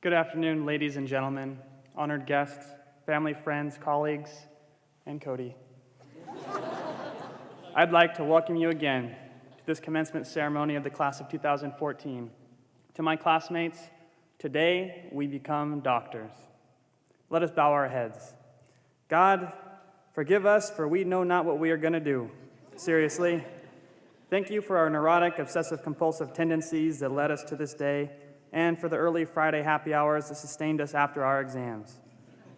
Good afternoon, ladies and gentlemen, honored guests, family, friends, colleagues, and Cody. I'd like to welcome you again to this commencement ceremony of the class of 2014. To my classmates, today we become doctors. Let us bow our heads. God, forgive us, for we know not what we are going to do. Seriously. Thank you for our neurotic, obsessive-compulsive tendencies that led us to this day, and for the early Friday happy hours that sustained us after our exams.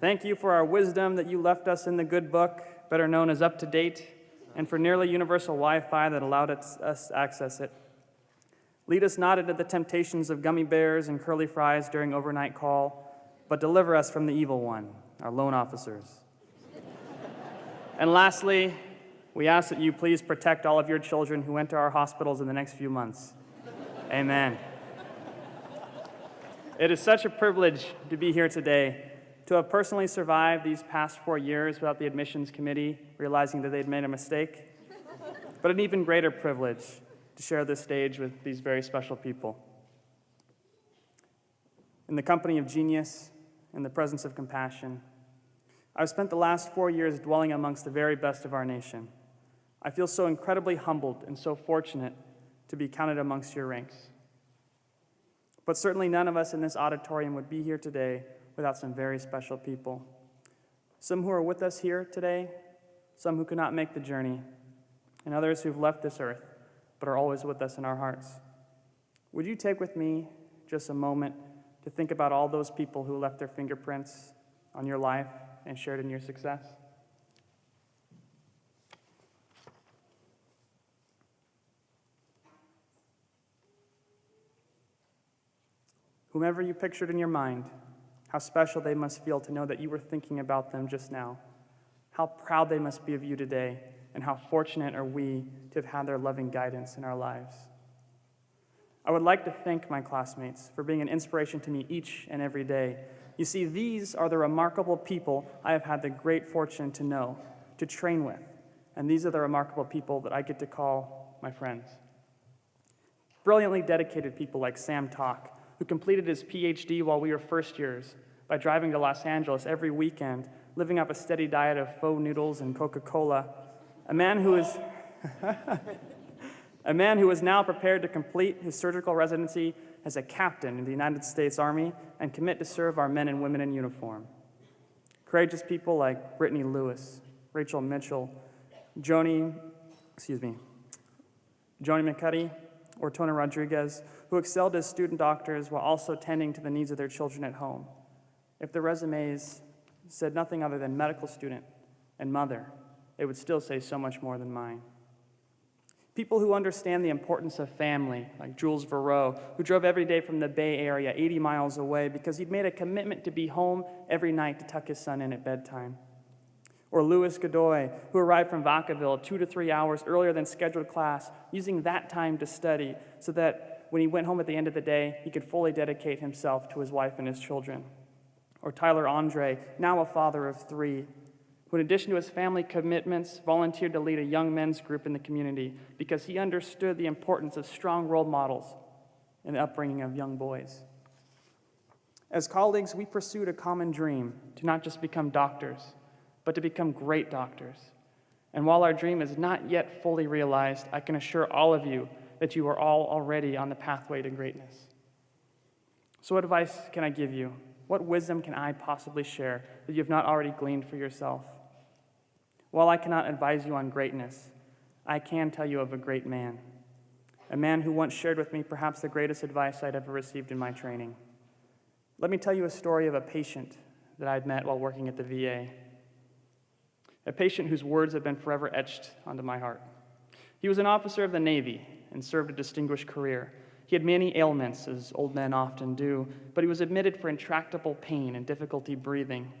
Thank you for our wisdom that you left us in the good book, better known as Up to Date, and for nearly universal Wi-Fi that allowed us to access it. Lead us not into the temptations of gummy bears and curly fries during overnight call, but deliver us from the evil one, our loan officers. And lastly, we ask that you please protect all of your children who enter our hospitals in the next few months. Amen. It is such a privilege to be here today, to have personally survived these past 4 years without the admissions committee realizing that they'd made a mistake, but an even greater privilege to share this stage with these very special people. In the company of genius, in the presence of compassion, I've spent the last 4 years dwelling amongst the very best of our nation. I feel so incredibly humbled and so fortunate to be counted amongst your ranks. But certainly none of us in this auditorium would be here today without some very special people. Some who are with us here today, some who could not make the journey, and others who've left this earth but are always with us in our hearts. Would you take with me just a moment to think about all those people who left their fingerprints on your life and shared in your success? Whomever you pictured in your mind, how special they must feel to know that you were thinking about them just now. How proud they must be of you today, and how fortunate are we to have had their loving guidance in our lives. I would like to thank my classmates for being an inspiration to me each and every day. You see, these are the remarkable people I have had the great fortune to know, to train with, and these are the remarkable people that I get to call my friends. Brilliantly dedicated people like Sam Talk, who completed his PhD while we were first years by driving to Los Angeles every weekend, living off a steady diet of pho noodles and Coca-Cola. A man who is now prepared to complete his surgical residency as a captain in the United States Army and commit to serve our men and women in uniform. Courageous people like Brittany Lewis, Rachel Mitchell, Joni McCuddy, or Tona Rodriguez, who excelled as student doctors while also tending to the needs of their children at home. If their resumes said nothing other than medical student and mother, they would still say so much more than mine. People who understand the importance of family, like Jules Verreau, who drove every day from the Bay Area 80 miles away because he'd made a commitment to be home every night to tuck his son in at bedtime. Or Louis Godoy, who arrived from Vacaville 2 to 3 hours earlier than scheduled class, using that time to study so that when he went home at the end of the day, he could fully dedicate himself to his wife and his children. Or Tyler Andre, now a father of 3, who in addition to his family commitments, volunteered to lead a young men's group in the community because he understood the importance of strong role models in the upbringing of young boys. As colleagues, we pursued a common dream to not just become doctors, but to become great doctors. And while our dream is not yet fully realized, I can assure all of you that you are all already on the pathway to greatness. So what advice can I give you? What wisdom can I possibly share that you have not already gleaned for yourself? While I cannot advise you on greatness, I can tell you of a great man, a man who once shared with me perhaps the greatest advice I'd ever received in my training. Let me tell you a story of a patient that I'd met while working at the VA. A patient whose words have been forever etched onto my heart. He was an officer of the Navy and served a distinguished career. He had many ailments, as old men often do, but he was admitted for intractable pain and difficulty breathing.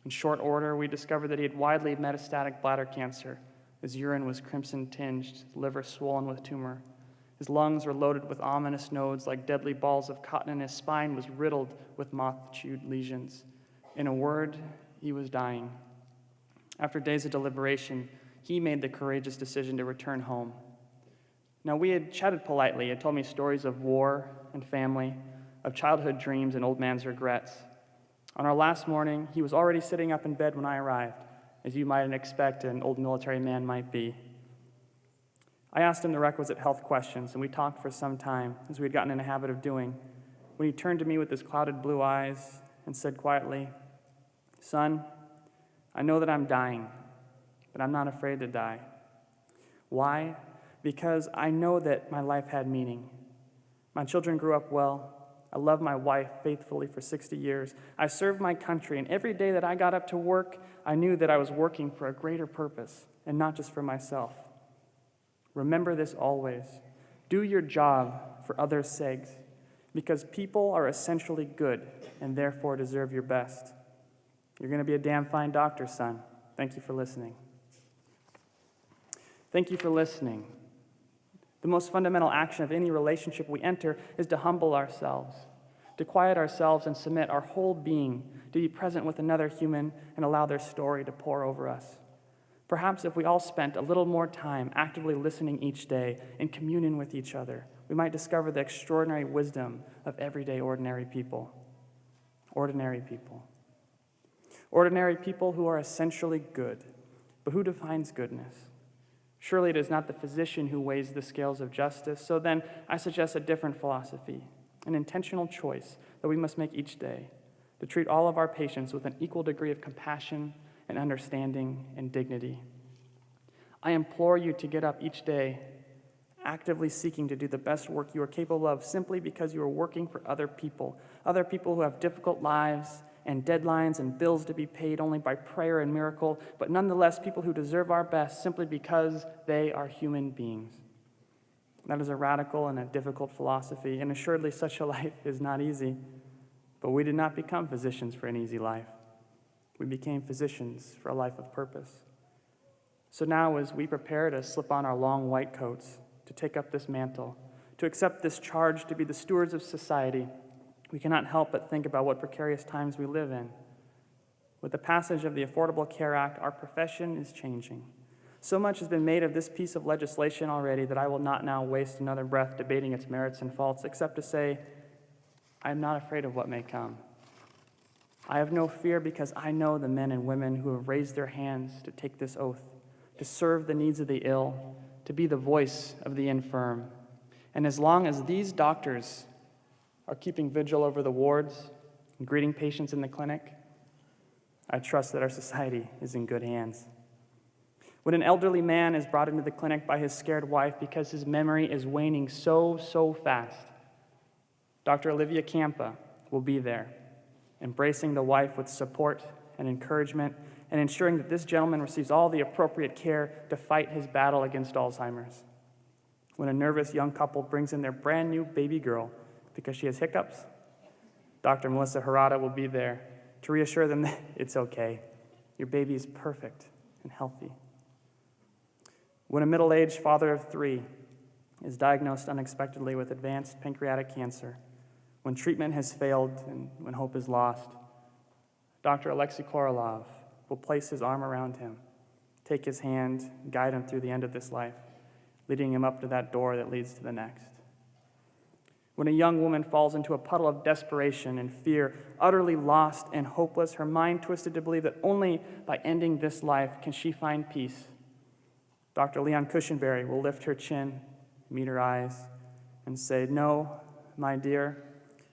In short order, we discovered that he had widely metastatic bladder cancer. His urine was crimson-tinged, his liver swollen with tumor. His lungs were loaded with ominous nodes like deadly balls of cotton, and his spine was riddled with moth-chewed lesions. In a word, he was dying. After days of deliberation, he made the courageous decision to return home. Now, we had chatted politely. He had told me stories of war and family, of childhood dreams and old man's regrets. On our last morning, he was already sitting up in bed when I arrived, as you might expect an old military man might be. I asked him the requisite health questions, and we talked for some time, as we had gotten in the habit of doing, when he turned to me with his clouded blue eyes and said quietly, "Son, I know that I'm dying, but I'm not afraid to die. Why? Because I know that my life had meaning. My children grew up well. I loved my wife faithfully for 60 years. I served my country, and every day that I got up to work, I knew that I was working for a greater purpose and not just for myself. Remember this always. Do your job for others' sakes, because people are essentially good and therefore deserve your best. You're going to be a damn fine doctor, son. Thank you for listening." Thank you for listening. The most fundamental action of any relationship we enter is to humble ourselves, to quiet ourselves and submit our whole being, to be present with another human and allow their story to pour over us. Perhaps if we all spent a little more time actively listening each day in communion with each other, we might discover the extraordinary wisdom of everyday ordinary people. Ordinary people. Ordinary people who are essentially good. But who defines goodness? Surely it is not the physician who weighs the scales of justice. So then I suggest a different philosophy, an intentional choice that we must make each day, to treat all of our patients with an equal degree of compassion and understanding and dignity. I implore you to get up each day actively seeking to do the best work you are capable of simply because you are working for other people who have difficult lives and deadlines and bills to be paid only by prayer and miracle, but nonetheless people who deserve our best simply because they are human beings. That is a radical and a difficult philosophy, and assuredly such a life is not easy. But we did not become physicians for an easy life. We became physicians for a life of purpose. So now as we prepare to slip on our long white coats, to take up this mantle, to accept this charge to be the stewards of society, we cannot help but think about what precarious times we live in. With the passage of the Affordable Care Act, our profession is changing. So much has been made of this piece of legislation already that I will not now waste another breath debating its merits and faults, except to say, I am not afraid of what may come. I have no fear because I know the men and women who have raised their hands to take this oath, to serve the needs of the ill, to be the voice of the infirm. And as long as these doctors are keeping vigil over the wards and greeting patients in the clinic, I trust that our society is in good hands. When an elderly man is brought into the clinic by his scared wife because his memory is waning so fast, Dr. Olivia Campa will be there, embracing the wife with support and encouragement and ensuring that this gentleman receives all the appropriate care to fight his battle against Alzheimer's. When a nervous young couple brings in their brand new baby girl because she has hiccups, Dr. Melissa Harada will be there to reassure them that it's okay. Your baby is perfect and healthy. When a middle-aged father of 3 is diagnosed unexpectedly with advanced pancreatic cancer, when treatment has failed and when hope is lost, Dr. Alexei Korolov will place his arm around him, take his hand, guide him through the end of this life, leading him up to that door that leads to the next. When a young woman falls into a puddle of desperation and fear, utterly lost and hopeless, her mind twisted to believe that only by ending this life can she find peace, Dr. Leon Cushenberry will lift her chin, meet her eyes, and say, "No, my dear,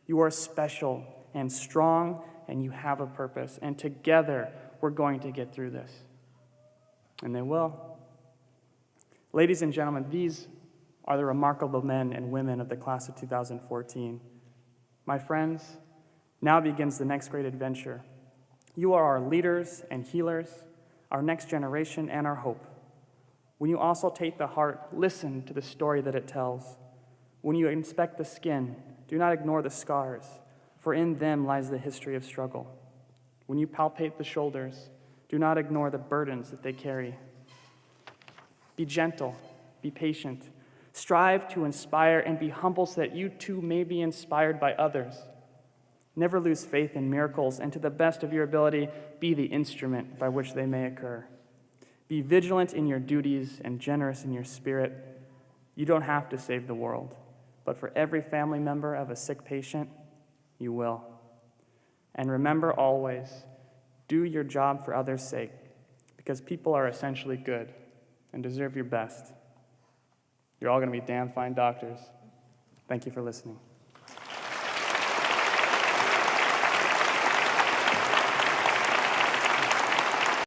you are special and strong, and you have a purpose, and together we're going to get through this." And they will. Ladies and gentlemen, these are the remarkable men and women of the class of 2014. My friends, now begins the next great adventure. You are our leaders and healers, our next generation and our hope. When you auscultate the heart, listen to the story that it tells. When you inspect the skin, do not ignore the scars, for in them lies the history of struggle. When you palpate the shoulders, do not ignore the burdens that they carry. Be gentle, be patient, strive to inspire, and be humble so that you too may be inspired by others. Never lose faith in miracles, and to the best of your ability, be the instrument by which they may occur. Be vigilant in your duties and generous in your spirit. You don't have to save the world, but for every family member of a sick patient, you will. And remember always, do your job for others' sake, because people are essentially good and deserve your best. You're all going to be damn fine doctors. Thank you for listening.